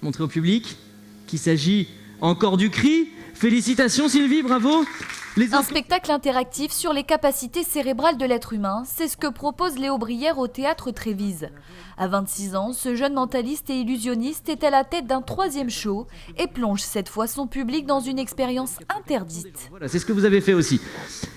montrer au public qu'il s'agit encore du cri. Félicitations Sylvie, bravo. Un spectacle interactif sur les capacités cérébrales de l'être humain, c'est ce que propose Léo Brière au Théâtre Trévise. À 26 ans, ce jeune mentaliste et illusionniste est à la tête d'un 3e show et plonge cette fois son public dans une expérience interdite. Voilà, c'est ce que vous avez fait aussi.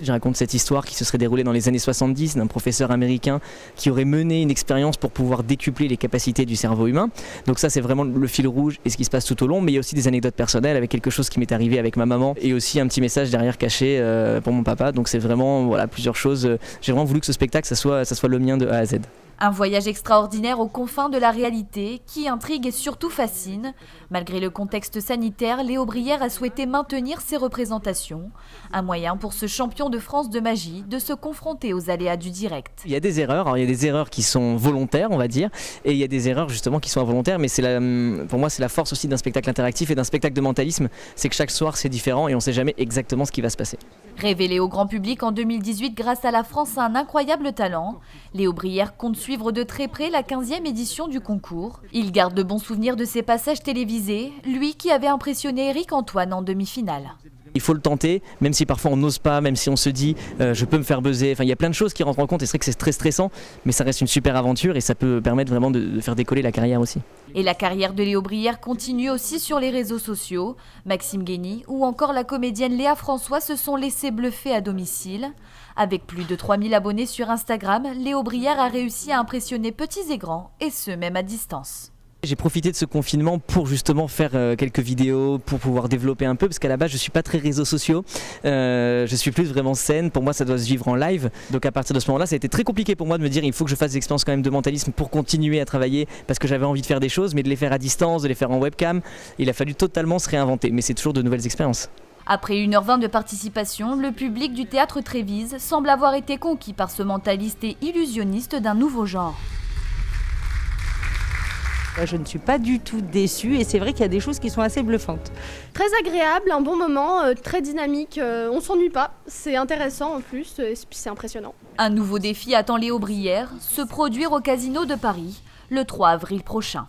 Je raconte cette histoire qui se serait déroulée dans les années 70 d'un professeur américain qui aurait mené une expérience pour pouvoir décupler les capacités du cerveau humain. Donc ça, c'est vraiment le fil rouge et ce qui se passe tout au long, mais il y a aussi des anecdotes personnelles avec quelque chose qui m'est arrivé avec ma maman et aussi un petit message derrière caché pour mon papa. Donc c'est vraiment plusieurs choses. J'ai vraiment voulu que ce spectacle, ça soit le mien de A à Z. Un voyage extraordinaire aux confins de la réalité qui intrigue et surtout fascine. Malgré le contexte sanitaire, Léo Brière a souhaité maintenir ses représentations. Un moyen pour ce champion de France de magie de se confronter aux aléas du direct. Il y a des erreurs, alors il y a des erreurs qui sont volontaires, on va dire, et il y a des erreurs justement qui sont involontaires, mais pour moi c'est la force aussi d'un spectacle interactif et d'un spectacle de mentalisme, c'est que chaque soir c'est différent et on ne sait jamais exactement ce qui va se passer. Révélé au grand public en 2018 grâce à la France a un incroyable talent, Léo Brière compte suivre de très près la 15e édition du concours. Il garde de bons souvenirs de ses passages télévisés, lui qui avait impressionné Éric Antoine en demi-finale. Il faut le tenter, même si parfois on n'ose pas, même si on se dit je peux me faire buzzer. Enfin, il y a plein de choses qui rentrent en compte et c'est vrai que c'est très stressant, mais ça reste une super aventure et ça peut permettre vraiment de faire décoller la carrière aussi. Et la carrière de Léo Brière continue aussi sur les réseaux sociaux. Maxime Guény ou encore la comédienne Léa François se sont laissés bluffer à domicile. Avec plus de 3000 abonnés sur Instagram, Léo Brière a réussi à impressionner petits et grands, et ce même à distance. J'ai profité de ce confinement pour justement faire quelques vidéos, pour pouvoir développer un peu, parce qu'à la base je suis pas très réseaux sociaux, je suis plus vraiment scène, pour moi ça doit se vivre en live, donc à partir de ce moment-là ça a été très compliqué pour moi de me dire il faut que je fasse des expériences quand même de mentalisme pour continuer à travailler, parce que j'avais envie de faire des choses, mais de les faire à distance, de les faire en webcam, il a fallu totalement se réinventer, mais c'est toujours de nouvelles expériences. Après 1h20 de participation, le public du Théâtre Trévise semble avoir été conquis par ce mentaliste et illusionniste d'un nouveau genre. Je ne suis pas du tout déçue et c'est vrai qu'il y a des choses qui sont assez bluffantes. Très agréable, un bon moment, très dynamique, on s'ennuie pas, c'est intéressant en plus et puis c'est impressionnant. Un nouveau défi attend Léo Brière, se produire au Casino de Paris le 3 avril prochain.